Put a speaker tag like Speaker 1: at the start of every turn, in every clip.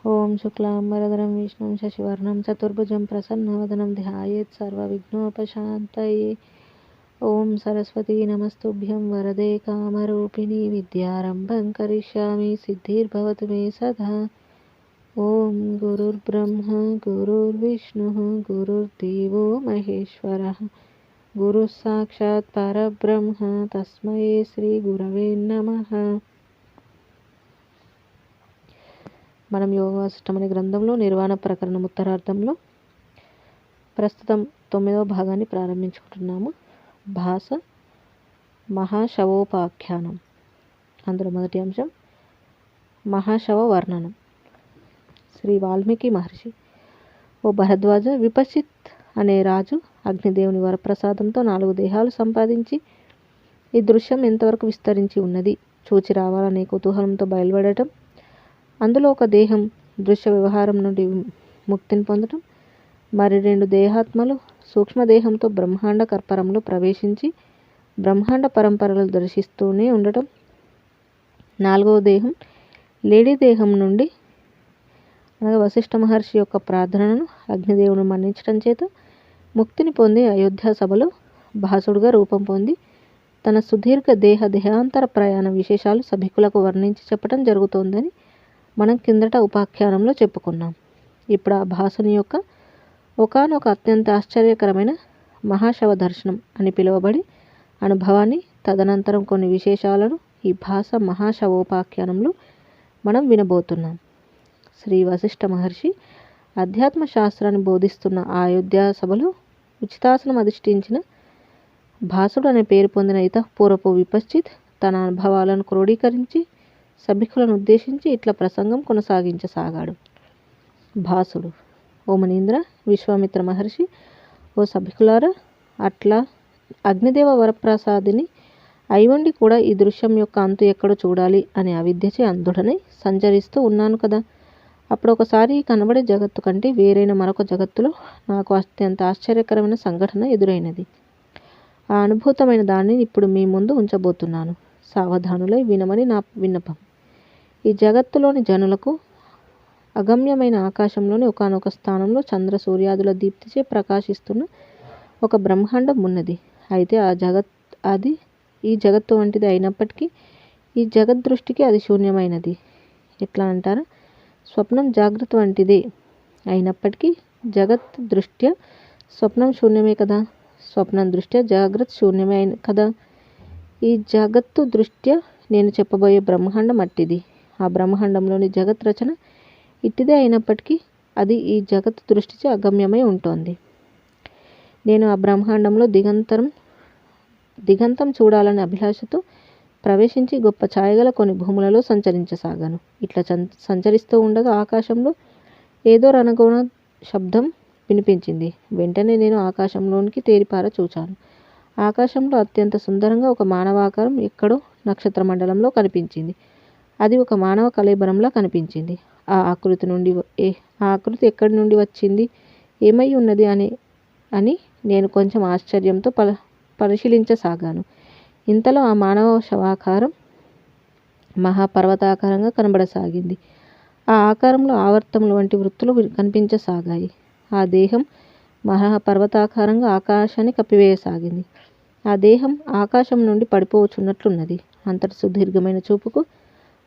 Speaker 1: ఓం శుక్లాంబరధరం విష్ణుం శశివర్ణం చతుర్భుజం ప్రసన్నవదనం ధ్యాయేత్ సర్వవిఘ్నోపశాంతయే. ఓం సరస్వతీ నమస్తుభ్యం వరదే కామరూపిణి విద్యారంభం కరిష్యామి సిద్ధిర్భవతు మే సదా. ఓం గురుర్బ్రహ్మ గురుర్విష్ణుః గురుర్దేవో మహేశ్వరః గురుః సాక్షాత్ పరబ్రహ్మ తస్మై శ్రీ గురవే నమః. మనం యోగ వాసిష్టం అనే గ్రంథంలో నిర్వాణ ప్రకరణం ఉత్తరార్థంలో ప్రస్తుతం 9వ భాగాన్ని ప్రారంభించుకుంటున్నాము. భాస మహాశవోపాఖ్యానం. అందులో మొదటి అంశం మహాశవ వర్ణనం. శ్రీ వాల్మీకి మహర్షి: ఓ భరద్వాజ, విపశ్చిత్ అనే రాజు అగ్నిదేవుని వరప్రసాదంతో 4 దేహాలు సంపాదించి ఈ దృశ్యం ఎంతవరకు విస్తరించి ఉన్నది చూచి రావాలనే కుతూహలంతో బయలుపడటం, అందులో ఒక దేహం దృశ్య వ్యవహారం నుండి ముక్తిని పొందటం, మరి 2 దేహాత్మలు సూక్ష్మదేహంతో బ్రహ్మాండ కర్పరంలో ప్రవేశించి బ్రహ్మాండ పరంపరలు దర్శిస్తూనే ఉండటం, 4వ దేహం లేడీ దేహం నుండి అనగా వశిష్ఠ మహర్షి యొక్క ప్రార్థనను అగ్నిదేవుని మన్నించడం చేత ముక్తిని పొంది అయోధ్య సభలో భాసుడుగా రూపం పొంది తన సుదీర్ఘ దేహాంతర ప్రయాణ విశేషాలు సభికులకు వర్ణించి చెప్పడం జరుగుతోందని మనం కిందట ఉపాఖ్యానంలో చెప్పుకున్నాం. ఇప్పుడు ఆ భాసుని యొక్క ఒకానొక అత్యంత ఆశ్చర్యకరమైన మహాశవ దర్శనం అని పిలువబడి అనుభవాన్ని, తదనంతరం కొన్ని విశేషాలను ఈ భాస మహాశవోపాఖ్యానంలో మనం వినబోతున్నాం. శ్రీ వశిష్ఠ మహర్షి అధ్యాత్మ శాస్త్రాన్ని బోధిస్తున్న ఆ అయోధ్య సభలో ఉచితాసనం అధిష్ఠించిన భాసుడు అనే పేరు పొందిన ఇతఃపూర్వపు విపశ్చిత్ తన అనుభవాలను క్రోడీకరించి సభికులను ఉద్దేశించి ఇట్లా ప్రసంగం కొనసాగించసాగాడు. భాసుడు: ఓ మునీంద్ర, విశ్వామిత్ర మహర్షి, ఓ సభికులారా, అట్లా అగ్నిదేవ వరప్రసాదిని అయివండి కూడా ఈ దృశ్యం యొక్క అంతు ఎక్కడో చూడాలి అనే అవిద్యచే అంధుడనై సంచరిస్తూ ఉన్నాను కదా. అప్పుడు ఒకసారి కనబడే జగత్తు కంటే వేరైన మరొక జగత్తులో నాకు అత్యంత ఆశ్చర్యకరమైన సంఘటన ఎదురైనది. ఆ అనుభూతమైన దానిని ఇప్పుడు మీ ముందు ఉంచబోతున్నాను. సావధానులై వినమని నా విన్నపం. ఈ జగత్తులోని జనులకు అగమ్యమైన ఆకాశంలోని ఒకానొక స్థానంలో చంద్ర సూర్యాదుల దీప్తిచే ప్రకాశిస్తున్న ఒక బ్రహ్మాండం ఉన్నది. అయితే ఈ జగత్తు వంటిది అయినప్పటికీ ఈ జగద్దృష్టికి అది శూన్యమైనది. ఎట్లా అంటారా? స్వప్నం జాగ్రత్త వంటిదే అయినప్పటికీ జగత్ దృష్ట్యా స్వప్నం శూన్యమే కదా. స్వప్నం దృష్ట్యా జాగ్రత్త శూన్యమే కదా. ఈ జగత్తు దృష్ట్యా నేను చెప్పబోయే బ్రహ్మాండం అట్టిది. ఆ బ్రహ్మాండంలోని జగత్ రచన ఇట్టిదే అయినప్పటికీ అది ఈ జగత్ దృష్టిచే అగమ్యమై ఉంటుంది. నేను ఆ బ్రహ్మాండంలో దిగంతం చూడాలనే అభిలాషతో ప్రవేశించి గొప్ప ఛాయగల కొన్ని భూములలో సంచరించసాగాను. ఇట్లా సంచరిస్తూ ఉండగా ఆకాశంలో ఏదో రణగోణ శబ్దం వినిపించింది. వెంటనే నేను ఆకాశంలోనికి తేరిపార చూచాను. ఆకాశంలో అత్యంత సుందరంగా ఒక మానవాకారం ఎక్కడో నక్షత్ర మండలంలో కనిపించింది. అది ఒక మానవ కళేబరంలా కనిపించింది. ఆ ఆకృతి ఎక్కడి నుండి వచ్చింది, ఏమై ఉన్నది అని నేను కొంచెం ఆశ్చర్యంతో పరిశీలించసాగాను. ఇంతలో ఆ మానవ శవాకారం మహాపర్వతాకారంగా కనబడసాగింది. ఆ ఆకారంలో ఆవర్తములు వంటి వృత్తులు కనిపించసాగాయి. ఆ దేహం మహాపర్వతాకారంగా ఆకాశాన్ని కప్పివేయసాగింది. ఆ దేహం ఆకాశం నుండి పడిపోవచ్చున్నట్లున్నది. అంతటి సుదీర్ఘమైన చూపుకు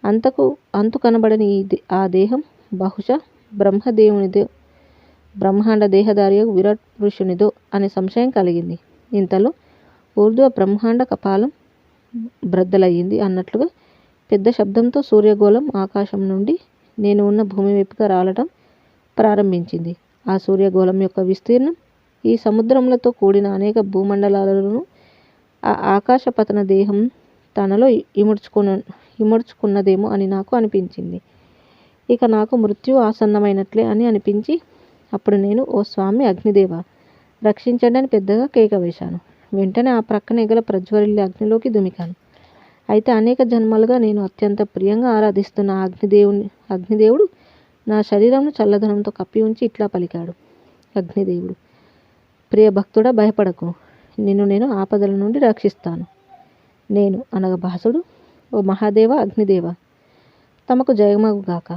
Speaker 1: అంతు కనబడని ఆ దేహం బహుశా బ్రహ్మదేవునిదో, బ్రహ్మాండ దేహధారియు విరాట్ పురుషునిదో అనే సంశయం కలిగింది. ఇంతలో ఊర్ధ్వ బ్రహ్మాండ కపాలం బ్రద్దలయ్యింది అన్నట్లుగా పెద్ద శబ్దంతో సూర్యగోళం ఆకాశం నుండి నేను ఉన్న భూమి వైపుగా రాలటం ప్రారంభించింది. ఆ సూర్యగోళం యొక్క విస్తీర్ణం ఈ సముద్రములతో కూడిన అనేక భూమండలాలను ఆ ఆకాశపతన దేహం తనలో ఇముడ్చుకున్నదేమో అని నాకు అనిపించింది. ఇక నాకు మృత్యు ఆసన్నమైనట్లే అని అనిపించి అప్పుడు నేను, ఓ స్వామి అగ్నిదేవ, రక్షించండి అని పెద్దగా కేక వేశాను. వెంటనే ఆ ప్రక్కనే గల ప్రజ్వరిల్లే అగ్నిలోకి దుమికాను. అయితే అనేక జన్మలుగా నేను అత్యంత ప్రియంగా ఆరాధిస్తున్న అగ్నిదేవుడు నా శరీరంను చల్లదనంతో కప్పి ఉంచి ఇట్లా పలికాడు. అగ్నిదేవుడు: ప్రియ భక్తుడా, భయపడకు, నిన్ను నేను ఆపదల నుండి రక్షిస్తాను. నేను అనగా భాసుడు: ఓ మహాదేవ అగ్నిదేవ, తమకు జయమగుగాక.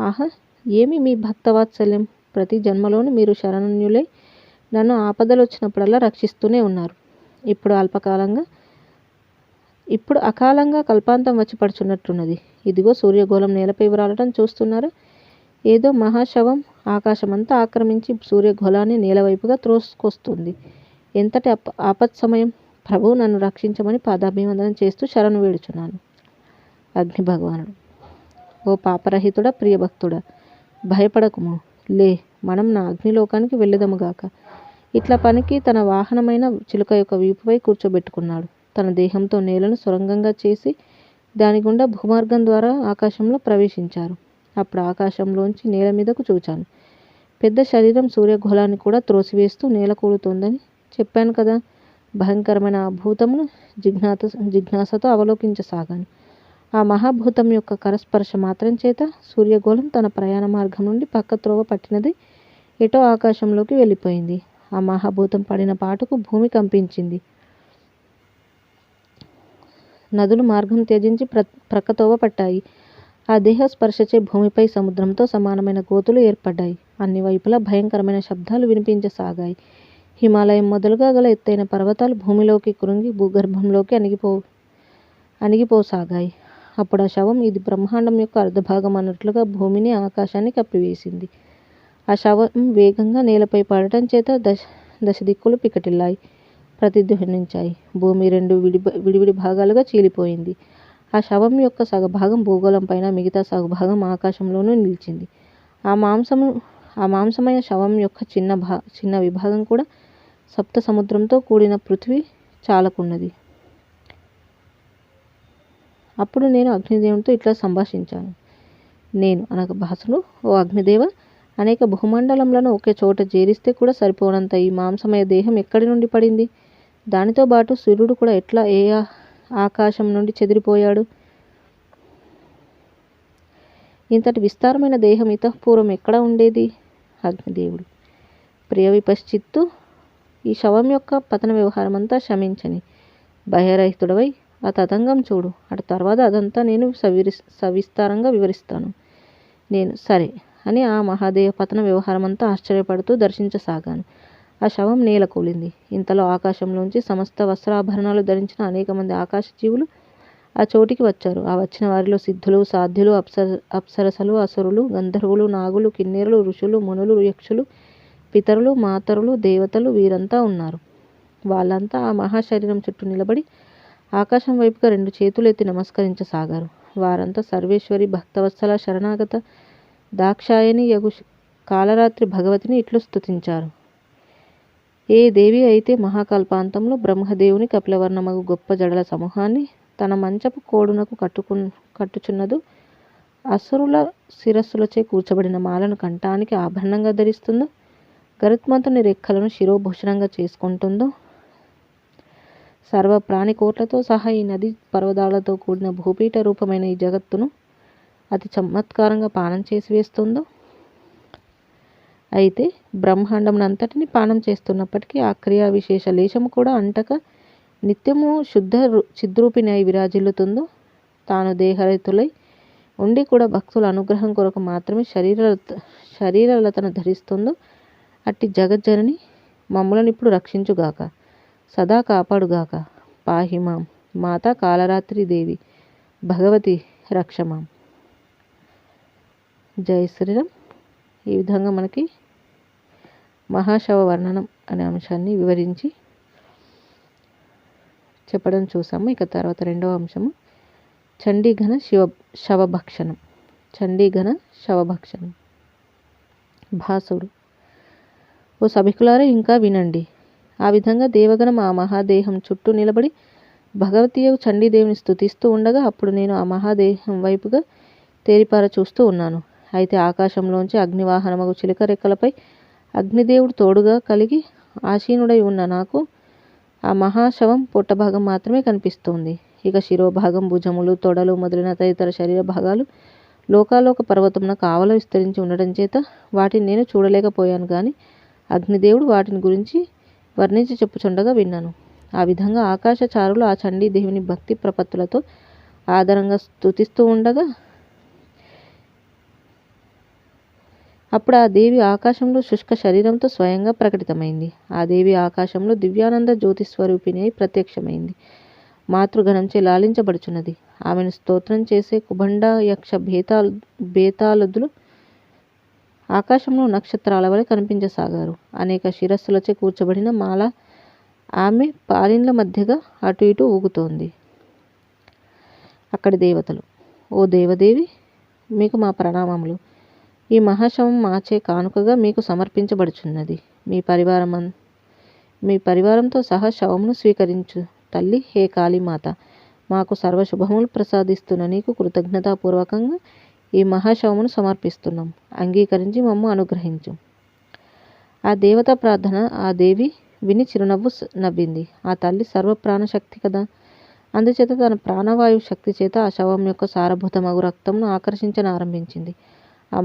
Speaker 1: ఆహా, ఏమి మీ భక్తవాత్సల్యం? ప్రతి జన్మలోనూ మీరు శరణ్యులై నన్ను ఆపదలు వచ్చినప్పుడల్లా రక్షిస్తూనే ఉన్నారు. ఇప్పుడు అకాలంగా కల్పాంతం వచ్చి పడుచున్నట్లున్నది. ఇదిగో సూర్యగోళం నేలపై వ్రాలటం చూస్తున్నారా? ఏదో మహాశవం ఆకాశమంతా ఆక్రమించి సూర్యగోళాన్ని నేలవైపుగా త్రోసుకొస్తుంది. ఎంతటి ఆపత్సమయం! ప్రభువు నన్ను రక్షించమని పాదాభివందనం చేస్తూ శరణు వేడుచున్నాను. అగ్ని భగవానుడు: ఓ పాపరహితుడా, ప్రియభక్తుడా, భయపడకుము. లే, మనం నా అగ్నిలోకానికి వెళ్ళదముగాక. ఇట్లా పనికి తన వాహనమైన చిలుక యొక్క వీపుపై కూర్చోబెట్టుకున్నాడు. తన దేహంతో నేలను సొరంగంగా చేసి దాని గుండా భూమార్గం ద్వారా ఆకాశంలో ప్రవేశించారు. అప్పుడు ఆకాశంలోంచి నేల మీదకు చూచాను. పెద్ద శరీరం సూర్యగోళాన్ని కూడా త్రోసివేస్తూ నేల కూలుతోందని చెప్పాను కదా. భయంకరమైన ఆ భూతమును జిజ్ఞాసతో అవలోకించసాగాను. ఆ మహాభూతం యొక్క కరస్పర్శ మాత్రం చేత సూర్యగోళం తన ప్రయాణ మార్గం నుండి పక్క త్రోవ పట్టినది ఎటో ఆకాశంలోకి వెళ్ళిపోయింది. ఆ మహాభూతం పడిన పాటుకు భూమి కంపించింది. నదులు మార్గం త్యజించి ప్రక్కతోవ పట్టాయి. ఆ దేహ స్పర్శచే భూమిపై సముద్రంతో సమానమైన గోతులు ఏర్పడ్డాయి. అన్ని వైపులా భయంకరమైన శబ్దాలు వినిపించసాగాయి. హిమాలయం మొదలుగా గల ఎత్తైన పర్వతాలు భూమిలోకి కృంగి భూగర్భంలోకి అణిగిపోసాగాయి. అప్పుడు ఆ శవం ఇది బ్రహ్మాండం యొక్క అర్ధభాగం అన్నట్లుగా భూమిని ఆకాశాన్ని కప్పివేసింది. ఆ శవం వేగంగా నేలపై పడటం చేత దశ దిక్కులు పికటిల్లాయి, ప్రతిధ్వనించాయి. భూమి 2 విడివిడి భాగాలుగా చీలిపోయింది. ఆ శవం యొక్క సగభాగం భూగోళం పైన, మిగతా సగభాగం ఆకాశంలోనూ నిలిచింది. ఆ మాంసమయ శవం యొక్క చిన్న విభాగం కూడా సప్త సముద్రంతో కూడిన పృథ్వీ చాలకున్నది. అప్పుడు నేను అగ్నిదేవునితో ఇట్లా సంభాషించాను. నేను అనగా భాసుడు: ఓ అగ్నిదేవ, అనేక భూమండలములను ఒకే చోట చేరిస్తే కూడా సరిపోనంత ఈ మాంసమయ దేహం ఎక్కడి నుండి పడింది? దానితో పాటు సూర్యుడు కూడా ఎట్లా ఆకాశం నుండి చెదిరిపోయాడు? ఇంతటి విస్తారమైన దేహం ఇతఃపూర్వం ఎక్కడ ఉండేది? అగ్నిదేవుడు: ప్రియ విపశ్చిత్తు, ఈ శవం యొక్క పతన వ్యవహారమంతా క్షమించని భయరహితుడవై ఆ తతంగం చూడు. అటు తర్వాత అదంతా నేను సవిస్తారంగా వివరిస్తాను. నేను సరే అని ఆ మహాదేవ పతన వ్యవహారమంతా ఆశ్చర్యపడుతూ దర్శించసాగాను. ఆ శవం నేల కూలింది. ఇంతలో ఆకాశంలోంచి సమస్త వస్త్రాభరణాలు ధరించిన అనేక మంది ఆకాశ జీవులు ఆ చోటికి వచ్చారు. ఆ వచ్చిన వారిలో సిద్ధులు, సాధ్యులు, అప్సరసలు, అసురులు, గంధర్వులు, నాగులు, కిన్నెరులు, ఋషులు, మునులు, యక్షులు, పితరులు, మాతరులు, దేవతలు వీరంతా ఉన్నారు. వాళ్ళంతా ఆ మహాశరీరం చుట్టూ నిలబడి ఆకాశం వైపుగా 2 చేతులు ఎత్తి నమస్కరించసాగారు. వారంతా సర్వేశ్వరి, భక్తవత్సల, శరణాగత, దాక్షాయని యగు కాలరాత్రి భగవతిని ఇట్లు స్తుతించారు. ఏ దేవి అయితే మహాకల్పాంతంలో బ్రహ్మదేవుని కపిలవర్ణమగు గొప్ప జడల సమూహాన్ని తన మంచపు కోడునకు కట్టుచున్నదో, అసురుల శిరస్సులచే కూర్చబడిన మాలను కంఠానికి ఆభరణంగా ధరిస్తుందో, గరుత్మంతుని రెక్కలను శిరోభూషణంగా చేసుకుంటుందో, సర్వ ప్రాణికోట్లతో సహా ఈ నది పర్వతాలతో కూడిన భూపీఠ రూపమైన ఈ జగత్తును అతి చమత్కారంగా పానం చేసి వేస్తుందో, అయితే బ్రహ్మాండమునంతటిని పానం చేస్తున్నప్పటికీ ఆ క్రియా విశేష లేశము కూడా అంటక నిత్యము శుద్ధ చిద్రూపిణి అయి విరాజిల్లుతుందో, తాను దేహరహితులై ఉండి కూడా భక్తుల అనుగ్రహం కొరకు మాత్రమే శరీరలతను ధరిస్తుందో, అట్టి జగజ్జనని మమ్ములనిప్పుడు రక్షించుగాక, సదా కాపాడుగాక. పాహిమాం మాతా కాలరాత్రి దేవి భగవతి రక్షమాం. జై శ్రీరామ్. ఈ విధంగా మనకి మహాశవ వర్ణనం అనే అంశాన్ని వివరించి చెప్పడం చూసాము. ఇక తర్వాత 2వ అంశము చండీఘన శవభక్షణం. చండీఘన శవభక్షణం. భాసుడు: ఓ సభికులారా, ఇంకా వినండి. ఆ విధంగా దేవగణం ఆ మహాదేహం చుట్టూ నిలబడి భగవతీయగు చండీదేవిని స్తుతిస్తూ ఉండగా, అప్పుడు నేను ఆ మహాదేహం వైపుగా తేరిపార చూస్తూ ఉన్నాను. అయితే ఆకాశంలోంచి అగ్నివాహనమగు చిలుక రెక్కలపై అగ్నిదేవుడు తోడుగా కలిగి ఆసీనుడై ఉన్న నాకు ఆ మహాశవం పొట్టభాగం మాత్రమే కనిపిస్తోంది. ఇక శిరోభాగం, భుజములు, తొడలు మొదలైన తదితర శరీర భాగాలు లోకాలోక పర్వతమున కావల విస్తరించి ఉండడం చేత వాటిని నేను చూడలేకపోయాను. కానీ అగ్నిదేవుడు వాటిని గురించి వర్ణించి చెప్పుచుండగా విన్నాను. ఆ విధంగా ఆకాశచారులు ఆ చండీదేవిని భక్తి ప్రపత్తులతో ఆదరంగా స్తుతిస్తూ ఉండగా, అప్పుడు ఆ దేవి ఆకాశంలో శుష్క శరీరంతో స్వయంగా ప్రకటితమైంది. ఆ దేవి ఆకాశంలో దివ్యానంద జ్యోతి స్వరూపిణి అయి ప్రత్యక్షమైంది. మాతృగణంచే లాలించబడుచున్నది. ఆమెను స్తోత్రం చేసే కుబండ యక్ష బేతాళుదులు ఆకాశంలో నక్షత్రాల వలె కనిపించసాగారు. అనేక శిరస్సులచే కూర్చబడిన మాల ఆమె పాలిన్ల మధ్యగా అటు ఇటు ఊగుతోంది. అక్కడి దేవతలు, ఓ దేవదేవి, మీకు మా ప్రణామములు. ఈ మహాశవం మాచే కానుకగా మీకు సమర్పించబడుచున్నది. మీ పరివారంతో సహా శవమును స్వీకరించు తల్లి. హే కాళీమాత, మాకు సర్వశుభములు ప్రసాదిస్తున్న నీకు కృతజ్ఞతాపూర్వకంగా ఈ మహాశవమును సమర్పిస్తున్నాం. అంగీకరించి మమ్ము అనుగ్రహించు. ఆ దేవత ప్రార్థన ఆ దేవి విని చిరునవ్వు నవ్వింది. ఆ తల్లి సర్వప్రాణశక్తి కదా, అందుచేత తన ప్రాణవాయువు శక్తి చేత ఆ శవం యొక్క సారభూతమగు రక్తంను ఆకర్షించనారంభించింది. ఆ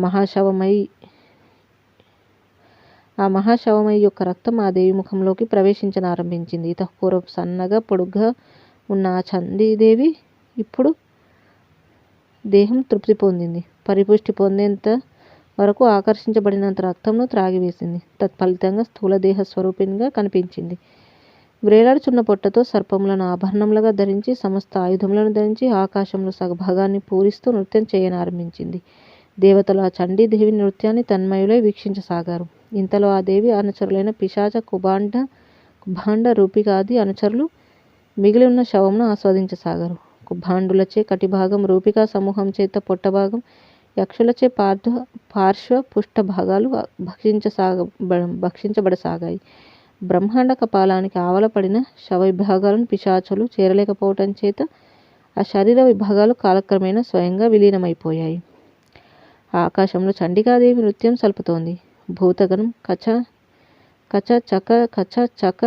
Speaker 1: మహాశవమై యొక్క రక్తం ఆ దేవి ముఖంలోకి ప్రవేశించనారంభించింది. ఇతపూర్వం సన్నగా పొడుగ్గా ఉన్న ఆ చండీదేవి ఇప్పుడు దేహం తృప్తి పొందింది. పరిపుష్టి పొందేంత వరకు ఆకర్షించబడినంత రక్తంను త్రాగివేసింది. తత్ఫలితంగా స్థూల దేహ స్వరూపిణిగా కనిపించింది. వ్రేలాడుచున్న పొట్టతో సర్పములను ఆభరణములుగా ధరించి, సమస్త ఆయుధములను ధరించి ఆకాశంలో సగభాగాన్ని పూరిస్తూ నృత్యం చేయనారంభించింది. దేవతలు ఆ చండీదేవి నృత్యాన్ని తన్మయులై వీక్షించసాగారు. ఇంతలో ఆ దేవి అనుచరులైన పిశాచ కుభాండ రూపికాది అనుచరులు మిగిలి ఉన్న శవమును ఆస్వాదించసాగారు. కుభాండులచే కటిభాగం, రూపికా సమూహం చేత పొట్టభాగం, యక్షులచే పార్శ్వ పుష్ట భాగాలు భక్షించబడసాగాయి. బ్రహ్మాండ కపాలానికి ఆవలపడిన శవ విభాగాలను పిశాచులు చేరలేకపోవటం చేత ఆ శరీర విభాగాలు కాలక్రమేణా స్వయంగా విలీనమైపోయాయి. ఆకాశంలో చండికాదేవి నృత్యం సల్పుతోంది. భూతగణం కచ కచ చక కచ చక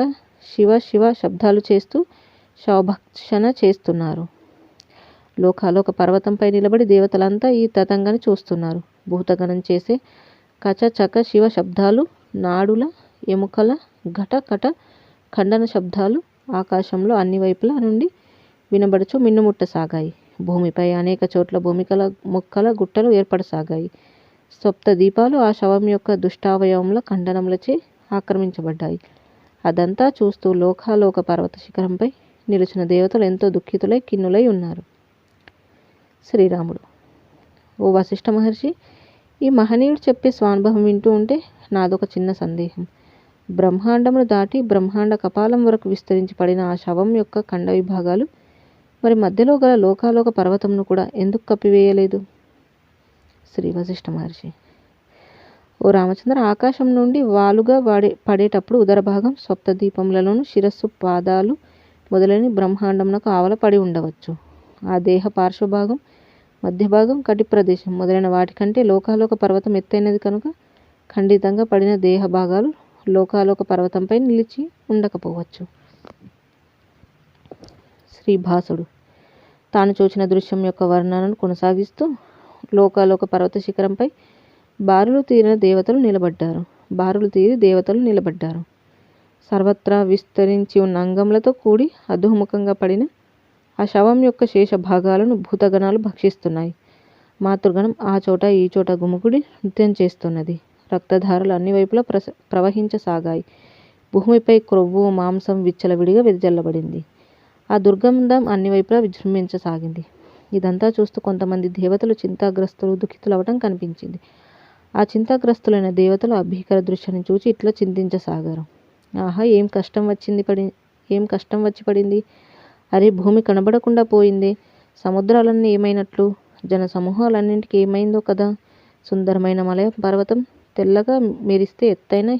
Speaker 1: శివ శివ శబ్దాలు చేస్తూ శవభక్షణ చేస్తున్నారు. లోకాలోక పర్వతంపై నిలబడి దేవతలంతా ఈ తతంగాన్ని చూస్తున్నారు. భూతగణం చేసే కచ చక శివ శబ్దాలు, నాడుల ఎముకల ఘట కట ఖండన శబ్దాలు ఆకాశంలో అన్ని వైపుల నుండి వినబడుచు మిన్నుముట్టసాగాయి. భూమిపై అనేక చోట్ల భూమికల మొక్కల గుట్టలు ఏర్పడసాగాయి. సప్త దీపాలు ఆ శవం యొక్క దుష్టావయవముల ఖండనములచే ఆక్రమించబడ్డాయి. అదంతా చూస్తూ లోకాలోక పర్వత శిఖరంపై నిలిచిన దేవతలు ఎంతో దుఃఖితులై ఖిన్నులై ఉన్నారు. శ్రీరాముడు, ఓ వశిష్ఠ మహర్షి, ఈ మహనీయుడు చెప్పే స్వానుభవం వింటూ ఉంటే నాదొక చిన్న సందేహం. బ్రహ్మాండమును దాటి బ్రహ్మాండ కపాలం వరకు విస్తరించి పడిన ఆ శవం యొక్క ఖండ విభాగాలు మరి మధ్యలో గల లోకాలోక పర్వతమును కూడా ఎందుకు కప్పివేయలేదు? శ్రీ వశిష్ఠ మహర్షి, ఓ రామచంద్ర, ఆకాశం నుండి వాలుగా పడేటప్పుడు ఉదర భాగం సప్తదీపములలోను శిరస్సు, పాదాలు మొదలైన బ్రహ్మాండమునకు ఆవల పడి ఉండవచ్చు. ఆ దేహ పార్శ్వభాగం, మధ్య భాగం, కటి ప్రదేశం మొదలైన వాటికంటే లోకాలోక పర్వతం ఎత్తైనది కనుక ఖండితంగా పడిన దేహ భాగాలు లోకాలోక పర్వతంపై నిలిచి ఉండకపోవచ్చు. శ్రీభాసుడు తాను చూచిన దృశ్యం యొక్క వర్ణనను కొనసాగిస్తూ లోకాలోక పర్వత శిఖరంపై బారులు తీరి దేవతలు నిలబడ్డారు. సర్వత్రా విస్తరించి ఉన్న అంగములతో కూడి అధోముఖంగా పడిన ఆ శవం యొక్క శేష భాగాలను భూతగణాలు భక్షిస్తున్నాయి. మాతృగణం ఆ చోట ఈ చోట గుమిగుడి నృత్యం చేస్తున్నది. రక్తధారలు అన్ని వైపులా ప్రవహించసాగాయి. భూమిపై క్రొవ్వు, మాంసం విచ్చలవిడిగా వెదజల్లబడింది. ఆ దుర్గంధం అన్ని వైపులా విజృంభించసాగింది. ఇదంతా చూస్తూ కొంతమంది దేవతలు చింతాగ్రస్తులు, దుఃఖితులవటం కనిపించింది. ఆ చింతాగ్రస్తులైన దేవతలు ఆ భీకర దృశ్యాన్ని చూచి ఇట్లా చింతించసాగారు. ఆహా, ఏం కష్టం వచ్చి పడింది! అరే, భూమి కనబడకుండా పోయిందే! సముద్రాలన్నీ ఏమైనట్లు! జన సమూహాలన్నింటికి ఏమైందో కదా! సుందరమైన మలయ పర్వతం తెల్లగా మెరిస్తే ఎత్తైన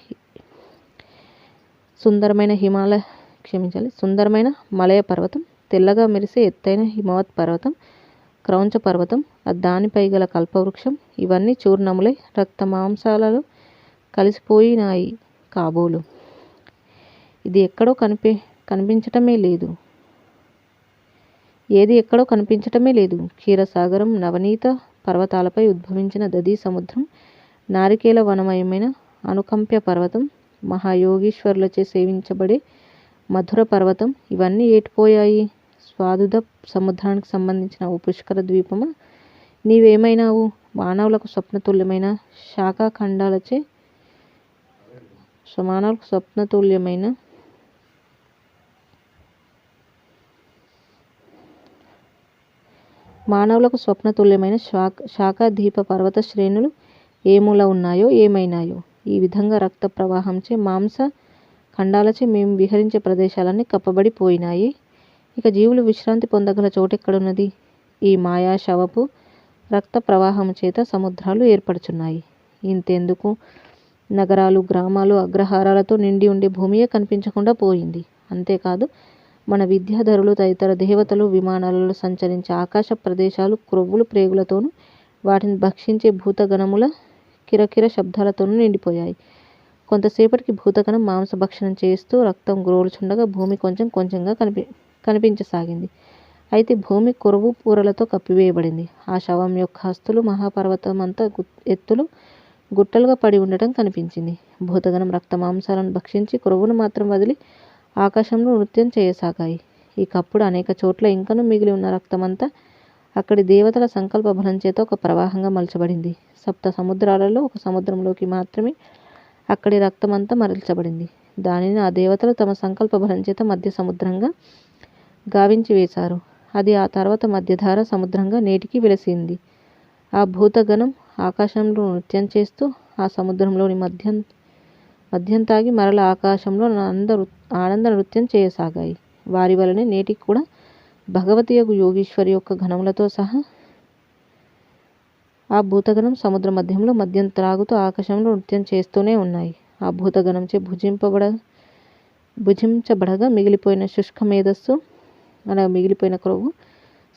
Speaker 1: హిమవత్ పర్వతం, క్రౌంచ పర్వతం, దానిపై గల కల్పవృక్షం ఇవన్నీ చూర్ణములై రక్త మాంసాలలో కలిసిపోయినాయి కాబోలు. ఏది ఎక్కడో కనిపించటమే లేదు. క్షీరసాగరం, నవనీత పర్వతాలపై ఉద్భవించిన దదీ సముద్రం, నారికేల వనమయమైన అనుకంప్య పర్వతం, మహాయోగీశ్వరులచే సేవించబడే మధుర పర్వతం ఇవన్నీ ఏటిపోయాయి? స్వాదుద సముద్రానికి సంబంధించిన ఓ పుష్కర ద్వీపమా, నీవేమైనావు? మానవులకు స్వప్నతుల్యమైన శాఖాఖండాలచే మానవులకు స్వప్నతుల్యమైన శాఖాదీప పర్వత శ్రేణులు ఏమూల ఉన్నాయో ఏమైనాయో. ఈ విధంగా రక్త ప్రవాహంచే మాంస ఖండాలచే మేము విహరించే ప్రదేశాలన్నీ కప్పబడిపోయినాయి. ఇక జీవులు విశ్రాంతి పొందగల చోటెక్కడున్నది? ఈ మాయా శవపు రక్త ప్రవాహం చేత సముద్రాలు ఏర్పడుచున్నాయి. ఇంతెందుకు, నగరాలు, గ్రామాలు, అగ్రహారాలతో నిండి ఉండే భూమియే కనిపించకుండా పోయింది. అంతేకాదు, మన విద్యాధరులు తదితర దేవతలు విమానాలలో సంచరించే ఆకాశ ప్రదేశాలు క్రొవ్వులు ప్రేగులతోనూ వాటిని భక్షించే భూతగణముల కిరకిర శబ్దాలతోనూ నిండిపోయాయి. కొంతసేపటికి భూతగణం మాంసభక్షణం చేస్తూ రక్తం గ్రోలుచుండగా భూమి కొంచెం కొంచెంగా కనిపించసాగింది. అయితే భూమి కొరువు పూరలతో కప్పివేయబడింది. ఆ శవం యొక్క హస్తులు మహాపర్వతమంత ఎత్తులు గుట్టలుగా పడి ఉండటం కనిపించింది. భూతగణం రక్త మాంసాలను భక్షించి కొరువును మాత్రం వదిలి ఆకాశంలో నృత్యం చేయసాగాయి. ఇకప్పుడు అనేక చోట్ల ఇంకనూ మిగిలి ఉన్న రక్తమంతా అక్కడి దేవతల సంకల్ప బలం చేత ఒక ప్రవాహంగా మలచబడింది. 7 సముద్రాలలో ఒక సముద్రంలోకి మాత్రమే అక్కడి రక్తమంతా మరల్చబడింది. దానిని ఆ దేవతలు తమ సంకల్ప బలం చేత మధ్య సముద్రంగా గావించి వేశారు. అది ఆ తర్వాత మధ్యధార సముద్రంగా నేటికి వెలసింది. ఆ భూతగణం ఆకాశంలో నృత్యం చేస్తూ ఆ సముద్రంలోని మద్యం తాగి మరల ఆకాశంలో ఆనంద నృత్యం చేయసాగాయి. వారి వలనే నేటికి కూడా భగవతియగు యోగీశ్వరి యొక్క గణములతో సహా ఆ భూతగణం సముద్ర మధ్యంలో మద్యం త్రాగుతూ ఆకాశంలో నృత్యం చేస్తూనే ఉన్నాయి. ఆ భూతగణంచే భుజించబడగా మిగిలిపోయిన శుష్క మేధస్సు అనగా మిగిలిపోయిన క్రొవ్వు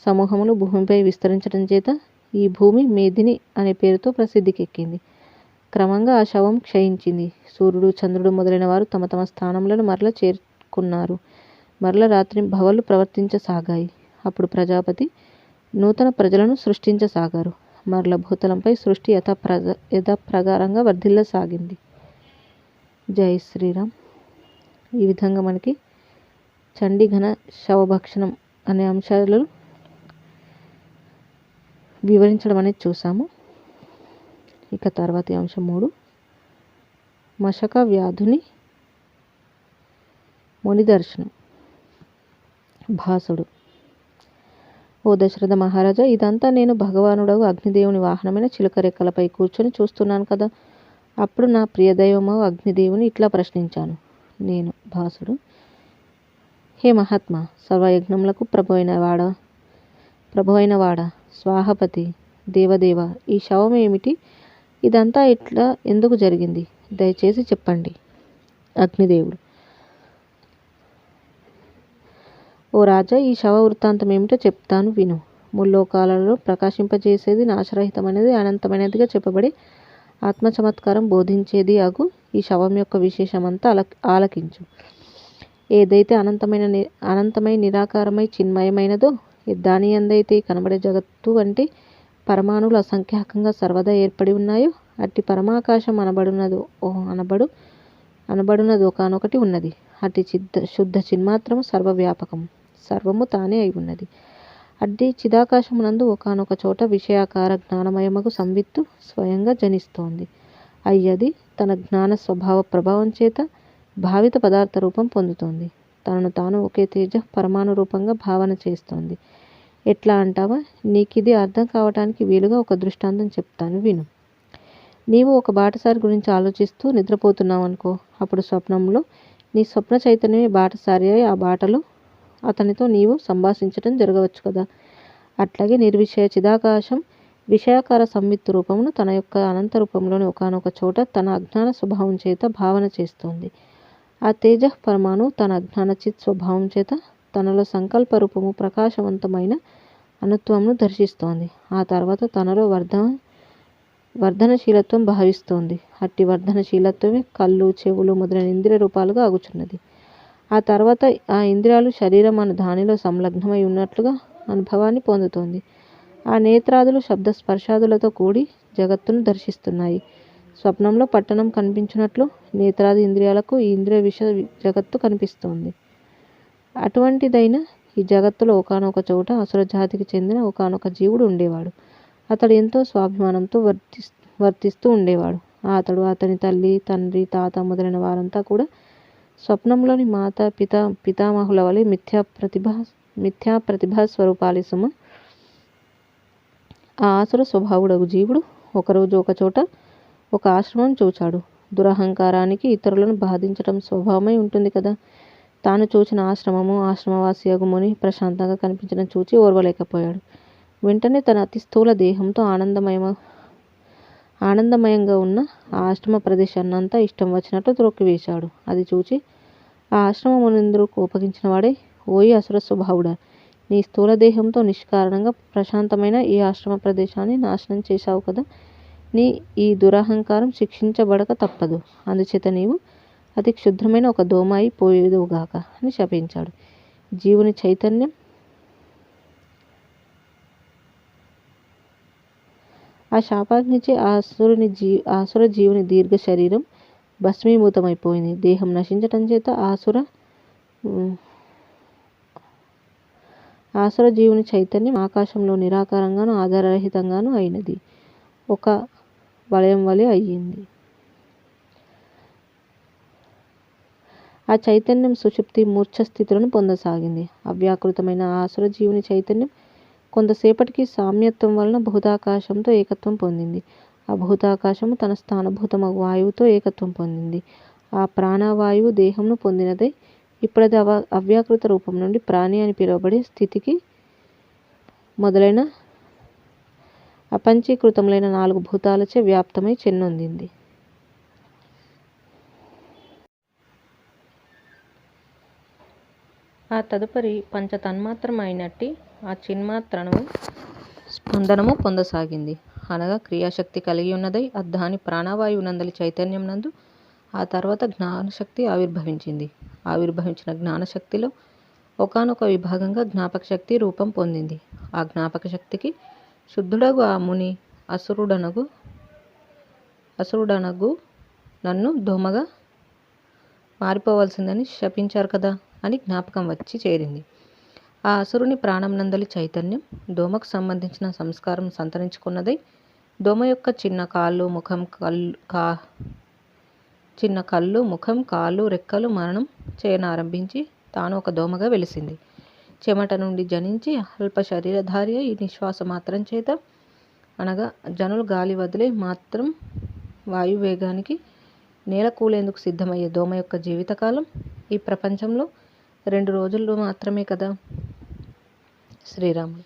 Speaker 1: సమూహములు భూమిపై విస్తరించడం చేత ఈ భూమి మేదిని అనే పేరుతో ప్రసిద్ధికెక్కింది. క్రమంగా ఆ శవం క్షయించింది. సూర్యుడు, చంద్రుడు మొదలైన వారు తమ తమ స్థానములను మరల చేరుకున్నారు. మరల రాత్రి భవళ్ళు ప్రవర్తించసాగాయి. అప్పుడు ప్రజాపతి నూతన ప్రజలను సృష్టించసాగారు. మరల భూతలంపై సృష్టి యథాప్రకారంగా వర్ధిల్లసాగింది. జై శ్రీరామ్. ఈ విధంగా మనకి చండీఘన శవభక్షణం అనే అంశాలు వివరించడం అనేది చూసాము. ఇక తర్వాతి అంశం 3, మశక వ్యాధుని ముని దర్శనం. భాసుడు: ఓ దశరథ మహారాజా, ఇదంతా నేను భగవానుడవు అగ్నిదేవుని వాహనమైన చిలుక రెక్కలపై కూర్చొని చూస్తున్నాను కదా. అప్పుడు నా ప్రియదైవమవు అగ్నిదేవుని ఇట్లా ప్రశ్నించాను నేను. భాసుడు: హే మహాత్మా, సర్వయజ్ఞములకు ప్రభువైన వాడా, స్వాహపతి, దేవదేవ, ఈ శవం ఏమిటి? ఇదంతా ఇట్లా ఎందుకు జరిగింది? దయచేసి చెప్పండి. అగ్నిదేవుడు: ఓ రాజా, ఈ శవ వృత్తాంతం ఏమిటో చెప్తాను విను. ముల్లోకాలలో ప్రకాశింపజేసేది, నాశరహితమైనది, అనంతమైనదిగా చెప్పబడి ఆత్మచమత్కారం బోధించేది అగు ఈ శవం యొక్క విశేషమంతా ఆలకించు. ఏదైతే అనంతమై నిరాకారమై చిన్మయమైనదో, దాని యందైతే కనబడే జగత్తు వంటి పరమాణువులు అసంఖ్యాకంగా సర్వదా ఏర్పడి ఉన్నాయో, అట్టి పరమాకాశం అనబడునది ఒకానొకటి ఉన్నది. అట్టి శుద్ధ చిన్మాత్రము సర్వవ్యాపకము, సర్వము తానే అయి ఉన్నది. అట్టి చిదాకాశమునందు ఒకానొక చోట విషయాకార జ్ఞానమయమగు సంవిత్తు స్వయంగా జనిస్తోంది. అయ్యది తన జ్ఞాన స్వభావ ప్రభావం చేత భావిత పదార్థ రూపం పొందుతోంది. తనను తాను ఒకే తేజ పరమాణు రూపంగా భావన చేస్తోంది. ఎట్లా అంటావా? నీకిది అర్థం కావటానికి వీలుగా ఒక దృష్టాంతం చెప్తాను విను. నీవు ఒక బాటసారి గురించి ఆలోచిస్తూ నిద్రపోతున్నావు అనుకో. అప్పుడు స్వప్నంలో నీ స్వప్న చైతన్యమే బాటసారి అయి ఆ బాటలో అతనితో నీవు సంభాషించటం జరగవచ్చు కదా. అట్లాగే నిర్విషయ చిదాకాశం విషయాకార సంవిత్తు రూపమును తన యొక్క అనంత రూపంలోని ఒకానొక చోట తన అజ్ఞాన స్వభావం చేత భావన చేస్తోంది. ఆ తేజ పరమాణు తన అజ్ఞాన చిత్ స్వభావం చేత తనలో సంకల్ప రూపము ప్రకాశవంతమైన అనుత్వమును దర్శిస్తోంది. ఆ తర్వాత తనలో వర్ధనశీలత్వం భావిస్తోంది. అట్టి వర్ధనశీలత్వమే కళ్ళు, చెవులు మొదలైన ఇంద్రియ రూపాలుగా ఆగుచున్నది. ఆ తర్వాత ఆ ఇంద్రియాలు శరీరం అను దానిలో సంలగ్నమై ఉన్నట్లుగా అనుభవాన్ని పొందుతోంది. ఆ నేత్రాదులు శబ్ద స్పర్శాదులతో కూడి జగత్తును దర్శిస్తున్నాయి. స్వప్నంలో పట్టణం కనిపించినట్లు నేత్రాది ఇంద్రియాలకు ఈ ఇంద్రియ విషయ జగత్తు కనిపిస్తోంది. అటువంటిదైన ఈ జగత్తులో ఒకానొక చోట అసుర జాతికి చెందిన ఒకానొక జీవుడు ఉండేవాడు. అతడు ఎంతో స్వాభిమానంతో వర్తిస్తూ ఉండేవాడు. అతడు, అతని తల్లి, తండ్రి, తాత మొదలైన వారంతా కూడా స్వప్నంలోని మాత, పితామహుల వలె మిథ్యా ప్రతిభా స్వరూపాలి సుమ. ఆ ఆసుర స్వభావుడగు జీవుడు ఒకరోజు ఒకచోట ఒక ఆశ్రమం చూచాడు. దురహంకారానికి ఇతరులను బాధించటం స్వభావమై ఉంటుంది కదా. తాను చూచిన ఆశ్రమము, ఆశ్రమవాసియగు ముని ప్రశాంతంగా కనిపించడం చూచి ఓర్వలేకపోయాడు. వెంటనే తన అతి స్థూల దేహంతో ఆనందమయంగా ఉన్న ఆ ఆశ్రమ ప్రదేశాన్నంతా ఇష్టం వచ్చినట్లు త్రొక్కివేశాడు. అది చూచి ఆ ఆశ్రమ మునిందరూ కోపగించిన వాడే, ఓయి అసుర స్వభావుడా, నీ స్థూల దేహంతో నిష్కారణంగా ప్రశాంతమైన ఈ ఆశ్రమ ప్రదేశాన్ని నాశనం చేశావు కదా. నీ ఈ దురహంకారం శిక్షించబడక తప్పదు. అందుచేత నీవు అతి క్షుద్రమైన ఒక దోమ అయి పోయేదువుగాక అని శపించాడు. జీవుని చైతన్యం ఆ శాపాగ్నిచే ఆసుర జీవుని దీర్ఘ శరీరం భస్మీభూతమైపోయింది. దేహం నశించటం చేత ఆసుర జీవుని చైతన్యం ఆకాశంలో నిరాకారంగాను ఆధారరహితంగాను అయినది. ఒక వలయం వలె అయ్యింది. ఆ చైతన్యం సుషుప్తి, మూర్ఛ స్థితులను పొందసాగింది. అవ్యాకృతమైన ఆసుర జీవుని చైతన్యం కొంతసేపటికి సామ్యత్వం వలన భూతాకాశంతో ఏకత్వం పొందింది. ఆ భూతాకాశము తన స్థానభూతమగు వాయువుతో ఏకత్వం పొందింది. ఆ ప్రాణవాయువు దేహంను పొందినదై ఇప్పుడది అవ్యాకృత రూపం నుండి ప్రాణి అని పిలువబడే స్థితికి మొదలైన అపంచీకృతములైన 4 భూతాలచే వ్యాప్తమై చెన్నొందింది. ఆ తదుపరి పంచతన్మాత్రమైనట్టి ఆ చిన్మాత్రణము స్పందనము పొందసాగింది. అనగా క్రియాశక్తి కలిగి ఉన్నదై దాని ప్రాణవాయువునందలి చైతన్యం నందు ఆ తర్వాత జ్ఞానశక్తి ఆవిర్భవించింది. ఆవిర్భవించిన జ్ఞానశక్తిలో ఒకానొక విభాగంగా జ్ఞాపకశక్తి రూపం పొందింది. ఆ జ్ఞాపక శక్తికి శుద్ధుడగు ఆ ముని అసురుడనగు నన్ను దోమగా మారిపోవలసిందని శపించారు కదా అని జ్ఞాపకం వచ్చి చేరింది. ఆ అసురుని ప్రాణం నందలి చైతన్యం దోమకు సంబంధించిన సంస్కారం సంతరించుకున్నదై దోమ యొక్క చిన్న కళ్ళు, ముఖం, కాళ్ళు, రెక్కలు మరణం చేయనారంభించి తాను ఒక దోమగా వెలిసింది. చెమట నుండి జనించి అల్ప శరీరధారి అయి నిశ్వాస మాత్రం చేత, అనగా జనులు గాలి వదిలే మాత్రం వాయువేగానికి నేల కూలేందుకు సిద్ధమయ్యే దోమ యొక్క జీవితకాలం ఈ ప్రపంచంలో 2 రోజులు మాత్రమే కదా. శ్రీరాముడు: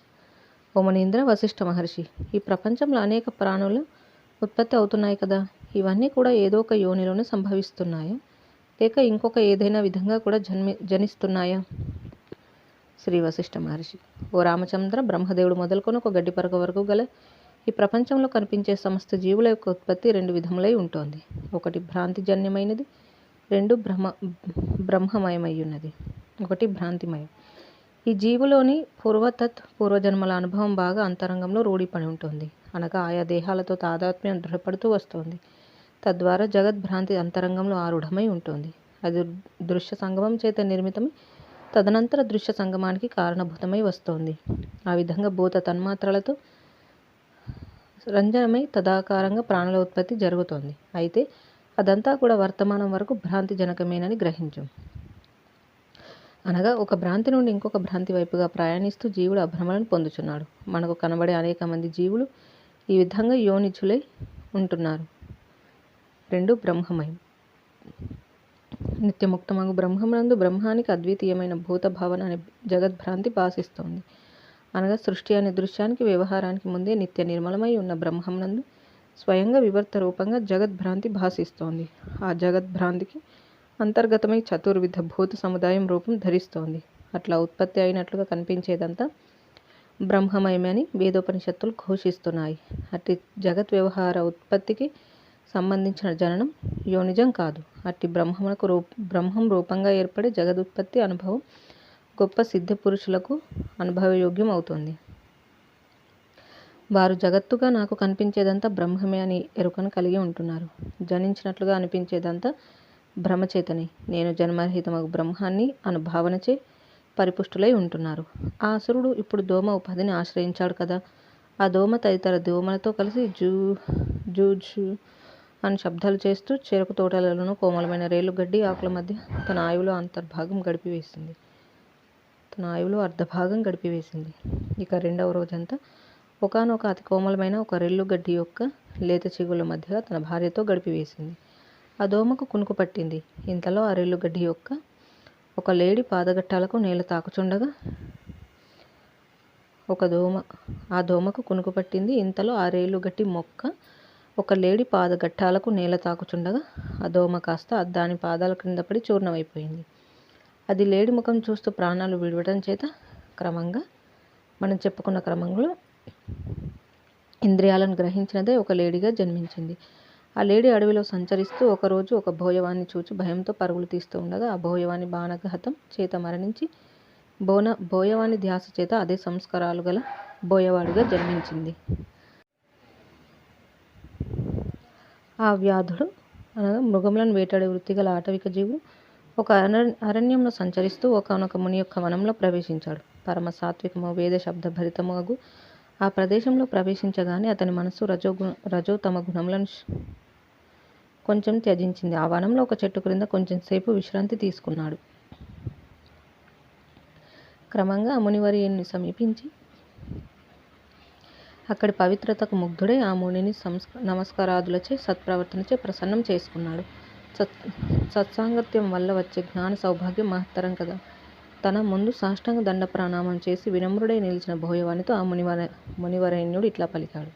Speaker 1: ఓ మునీంద్ర, వశిష్ఠ మహర్షి, ఈ ప్రపంచంలో అనేక ప్రాణులు ఉత్పత్తి అవుతున్నాయి కదా. ఇవన్నీ కూడా ఏదో ఒక యోనిలోనే సంభవిస్తున్నాయా, లేక ఇంకొక ఏదైనా విధంగా కూడా జనిస్తున్నాయా? శ్రీ వశిష్ఠ మహర్షి: ఓ రామచంద్ర, బ్రహ్మదేవుడు మొదలుకొని ఒక గడ్డి పరక వరకు గల ఈ ప్రపంచంలో కనిపించే సమస్త జీవుల యొక్క ఉత్పత్తి 2 విధములై ఉంటుంది. ఒకటి భ్రాంతిజన్యమైనది, 2 బ్రహ్మమయమయ్యున్నది. ఒకటి భ్రాంతిమయం. ఈ జీవులోని పూర్వజన్మల అనుభవం బాగా అంతరంగంలో రూఢిపడి ఉంటుంది. అనగా ఆయా దేహాలతో తాదాత్మ్యం దృఢపడుతూ వస్తోంది. తద్వారా జగద్భ్రాంతి అంతరంగంలో ఆరూఢమై ఉంటుంది. అది దృశ్య సంగమం చేత నిర్మితమై తదనంతర దృశ్య సంగమానికి కారణభూతమై వస్తోంది. ఆ విధంగా భూత తన్మాత్రలతో రంజనమై తదాకారంగా ప్రాణుల ఉత్పత్తి జరుగుతోంది. అయితే అదంతా కూడా వర్తమానం వరకు భ్రాంతి జనకమేనని గ్రహించు. అనగా ఒక భ్రాంతి నుండి ఇంకొక భ్రాంతి వైపుగా ప్రయాణిస్తూ జీవుడు అభ్రమలను పొందుచున్నాడు. మనకు కనబడే అనేక మంది జీవులు ఈ విధంగా యోనిజులై ఉంటున్నారు. 2 బ్రహ్మమయం. నిత్యముక్తమగు బ్రహ్మమునందు బ్రహ్మానికి అద్వితీయమైన భూత భావన అనే జగద్భ్రాంతి భాసిస్తోంది. అనగా సృష్టి అనే దృశ్యానికి వ్యవహారానికి ముందే నిత్య నిర్మలమై ఉన్న బ్రహ్మమునందు స్వయంగా వివర్త రూపంగా జగద్భ్రాంతి భాసిస్తోంది. ఆ జగద్భ్రాంతికి అంతర్గతమై చతుర్విధ భూత సముదాయం రూపం ధరిస్తోంది. అట్లా ఉత్పత్తి అయినట్లుగా కనిపించేదంతా బ్రహ్మమయమని వేదోపనిషత్తులు ఘోషిస్తున్నాయి. అట్టి జగత్ వ్యవహార ఉత్పత్తికి సంబంధించిన జననం యోనిజం కాదు. అట్టి బ్రహ్మం రూపంగా ఏర్పడే జగదుత్పత్తి అనుభవం గొప్ప సిద్ధ పురుషులకు అనుభవయోగ్యం అవుతుంది. వారు జగత్తుగా నాకు కనిపించేదంతా బ్రహ్మమే అని ఎరుకను కలిగి ఉంటున్నారు. జనించినట్లుగా అనిపించేదంతా భ్రమచేతనే నేను జన్మరహితమగు బ్రహ్మాన్ని అనుభావనచే పరిపుష్టులై ఉంటున్నారు. ఆ అసురుడు ఇప్పుడు దోమ ఉపాధిని ఆశ్రయించాడు కదా. ఆ దోమ తదితర దోమలతో కలిసి జూ జూజు అని శబ్దాలు చేస్తూ చెరకు తోటలలోనూ కోమలమైన రేలుగడ్డి ఆకుల మధ్య తన ఆయువులో అర్ధభాగం గడిపివేసింది. ఇక రెండవ రోజంతా ఒకానొక అతి కోమలమైన ఒక రెల్లుగడ్డి యొక్క లేత చిగుళ్ళ మధ్యగా తన భార్యతో గడిపివేసింది. ఆ దోమకు కునుకు పట్టింది. ఇంతలో ఆ రెల్లుగడ్డి యొక్క ఒక లేడి పాదగట్టాలకు నేల తాకుచుండగా ఆ దోమకు కునుకు పట్టింది. ఇంతలో ఆ రేలుగడ్డి మొక్క ఒక లేడి పాదగట్టాలకు నేల తాకుచుండగా ఆ దోమ కాస్త దాని పాదాల క్రింద పడి చూర్ణమైపోయింది. అది లేడి ముఖం చూస్తూ ప్రాణాలు విడవటం చేత మనం చెప్పుకున్న క్రమంలో ఇంద్రియాలను గ్రహించినదే ఒక లేడిగా జన్మించింది. ఆ లేడి అడవిలో సంచరిస్తూ ఒకరోజు ఒక బోయవాన్ని చూచి భయంతో పరుగులు తీస్తూ ఉండగా ఆ బోయవాని బాణఘాతం చేత మరణించి బోయవాని ధ్యాస చేత అదే సంస్కారాలు గల బోయవాడిగా జన్మించింది. ఆ వ్యాధుడు అనగా మృగములను వేటాడే వృత్తిగల ఆటవిక జీవుడు ఒక అరణ్యంలో సంచరిస్తూ ఒకనొక ముని యొక్క వనంలో ప్రవేశించాడు. పరమ సాత్వికము వేద శబ్ద భరితమగు ఆ ప్రదేశంలో ప్రవేశించగానే అతని మనస్సు రజోతమ గుణములను కొంచెం త్యజించింది. ఆ వనంలో ఒక చెట్టు క్రింద కొంచెం సేపు విశ్రాంతి తీసుకున్నాడు. క్రమంగా ఆ మునివర్యుని సమీపించి అక్కడి పవిత్రతకు ముగ్ధుడై ఆ మునిని నమస్కారాదులచే సత్ప్రవర్తనచే ప్రసన్నం చేసుకున్నాడు. సత్సాంగత్యం వల్ల వచ్చే జ్ఞాన సౌభాగ్యం మహత్తరం కదా. తన ముందు సాష్టాంగ దండ ప్రణామం చేసి వినమ్రుడై నిలిచిన బోయవానితో ఆ మునివరేణ్యుడు ఇట్లా పలికాడు.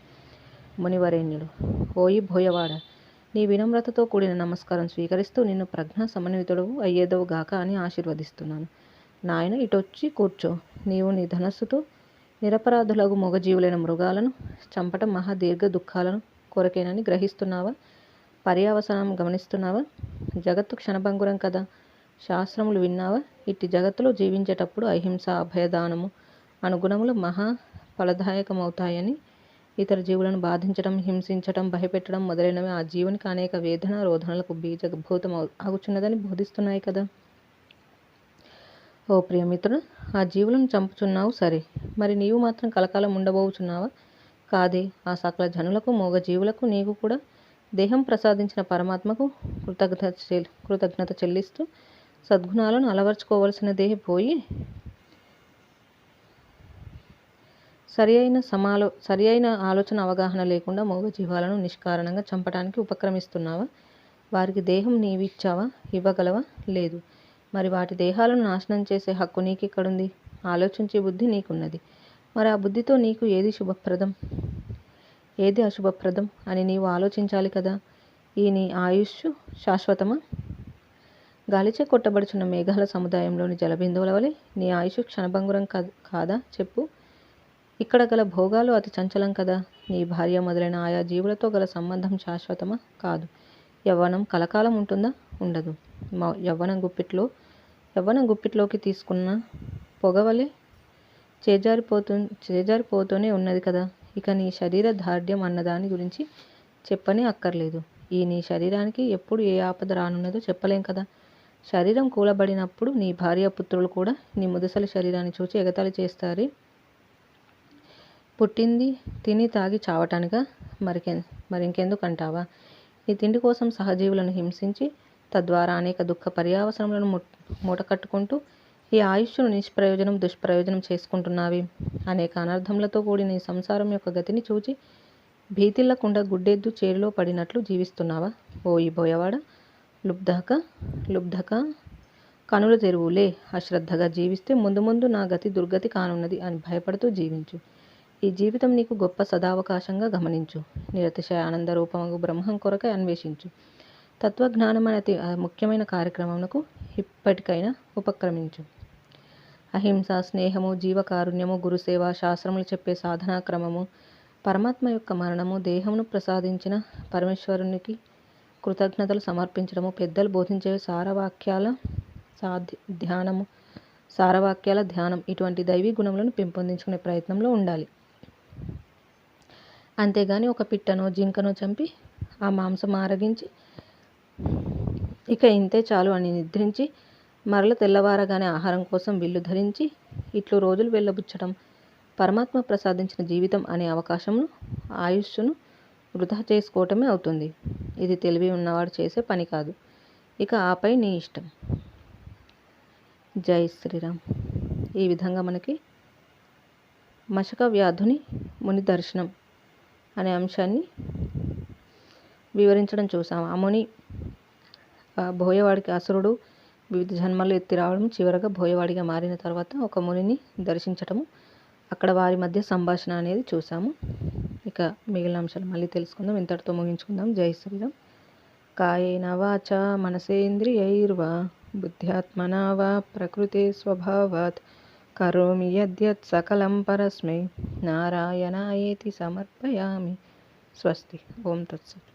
Speaker 1: మునివరేణ్యుడు: ఓయి బోయవాడ, నీ వినమ్రతతో కూడిన నమస్కారం స్వీకరిస్తూ నిన్ను ప్రజ్ఞా సమన్వితుడవు అయ్యేదవు గాక అని ఆశీర్వదిస్తున్నాను. నాయన, ఇటొచ్చి కూర్చో. నీవు నీ ధనస్సుతో నిరపరాధులగు మొగజీవులైన మృగాలను చంపటం మహా దీర్ఘ దుఃఖాలను కొరకేనని గ్రహిస్తున్నావా? పర్యావసానం గమనిస్తున్నావా? జగత్తు క్షణభంగురం కదా. శాస్త్రములు విన్నావా? ఇట్టి జగత్తులో జీవించేటప్పుడు అహింస, అభయదానము అనుగుణములు మహా ఫలదాయకమవుతాయని, ఇతర జీవులను బాధించటం, హింసించటం, భయపెట్టడం మొదలైనవి ఆ జీవునికి అనేక వేదన రోధనలకు బీజభూతం ఆగుచున్నదని బోధిస్తున్నాయి కదా. ఓ ప్రియమిత్రుడు, ఆ జీవులను చంపుచున్నావు సరే, మరి నీవు మాత్రం కలకాలం ఉండబోచున్నావా? కాదే. ఆ సకల జనులకు మూగజీవులకు నీకు కూడా దేహం ప్రసాదించిన పరమాత్మకు కృతజ్ఞత చెల్లిస్తూ సద్గుణాలను అలవర్చుకోవలసినదే పోయి సరి అయిన ఆలోచన అవగాహన లేకుండా మూగజీవాలను నిష్కారణంగా చంపటానికి ఉపక్రమిస్తున్నావా? వారికి దేహం నీవిచ్చావా? ఇవ్వగలవా? లేదు. మరి వాటి దేహాలను నాశనం చేసే హక్కు నీకెక్కడుంది? ఆలోచించే బుద్ధి నీకున్నది. మరి ఆ బుద్ధితో నీకు ఏది శుభప్రదం, ఏది అశుభప్రదం అని నీవు ఆలోచించాలి కదా. ఈ నీ ఆయుష్షు శాశ్వతమా? గాలిచే కొట్టబడుచున్న మేఘాల సముదాయంలోని జలబిందువుల వలె నీ ఆయుష్ క్షణభంగురం కాదా చెప్పు. ఇక్కడ గల భోగాలు అతి చంచలం కదా. నీ భార్య మొదలైన ఆయా జీవులతో గల సంబంధం శాశ్వతమా? కాదు. యవ్వనం కలకాలం ఉంటుందా? ఉండదు. యవ్వనం గుప్పిట్లోకి తీసుకున్న పొగవలే చేజారిపోతూనే ఉన్నది కదా. ఇక నీ శరీర దార్ఢ్యం అన్నదాని గురించి చెప్పనే అక్కర్లేదు. ఈ నీ శరీరానికి ఎప్పుడు ఏ ఆపద రానున్నదో చెప్పలేం కదా. శరీరం కూలబడినప్పుడు నీ భార్య పుత్రులు కూడా నీ ముదుసలి శరీరాన్ని చూచి ఎగతాళి చేస్తారే. పుట్టింది తిని తాగి చావటానిగా? మరింకెందుకంటావా? ఈ తిండి కోసం సహజీవులను హింసించి తద్వారా అనేక దుఃఖ పర్యావసరములను మూటకట్టుకుంటూ ఈ ఆయుష్ను దుష్ప్రయోజనం చేసుకుంటున్నావి. అనేక అనర్థములతో కూడిన ఈ సంసారం యొక్క గతిని చూచి భీతిల్లకుండా గుడ్డెద్దు చేరిలో పడినట్లు జీవిస్తున్నావా? ఓ ఈ బోయవాడ, లుబ్ధక కనుల తెరువులే. అశ్రద్ధగా జీవిస్తే ముందు ముందు నా గతి దుర్గతి కానున్నది అని భయపడుతూ జీవించు. ఈ జీవితం నీకు గొప్ప సదావకాశంగా గమనించు. నిరతిశయ ఆనంద రూపమగు బ్రహ్మం కొరకై అన్వేషించు. తత్వజ్ఞానం అనే అతి ముఖ్యమైన కార్యక్రమమునకు ఇప్పటికైనా ఉపక్రమించు. అహింస, స్నేహము, జీవకారుణ్యము, గురుసేవ, శాస్త్రములు చెప్పే సాధనా క్రమము, పరమాత్మ యొక్క మరణము, దేహమును ప్రసాదించిన పరమేశ్వరునికి కృతజ్ఞతలు సమర్పించడము, పెద్దలు బోధించే సారవాక్యాల ధ్యానం ఇటువంటి దైవీ గుణములను పెంపొందించుకునే ప్రయత్నంలో ఉండాలి. అంతేగాని ఒక పిట్టనో జింకనో చంపి ఆ మాంసం ఆరగించి ఇక ఇంతే చాలు అని నిద్రించి మరల తెల్లవారగానే ఆహారం కోసం విల్లు ధరించి ఇట్లు రోజులు వెళ్ళబుచ్చటం పరమాత్మ ప్రసాదించిన జీవితం అనే అవకాశమును, ఆయుష్ను వృధా చేసుకోవటమే అవుతుంది. ఇది తెలివి ఉన్నవాడు చేసే పని కాదు. ఇక ఆపై నీ ఇష్టం. జై శ్రీరామ్. ఈ విధంగా మనకి మశక వ్యాధుని ముని దర్శనం అనే అంశాన్ని వివరించడం చూసాం. ఆ ముని బోయవాడికి అసురుడు వివిధ జన్మలు ఎత్తి రావడం, చివరగా బోయవాడిగా మారిన తర్వాత ఒక మునిని దర్శించటము, అక్కడ వారి మధ్య సంభాషణ అనేది చూసాము. ఇక మిగిలిన అంశాలు మళ్ళీ తెలుసుకుందాం. ఇంతటితో ముగించుకుందాం. జై శ్రీరామ్. కాయేన వాచా మనసేంద్రియైర్వా బుద్ధ్యాత్మనా వా ప్రకృతే స్వభావాత్ కరోమి యద్యత్ సకలం పరస్మై నారాయణాయేతి సమర్పయామి. స్వస్తి. ఓం తత్సత్.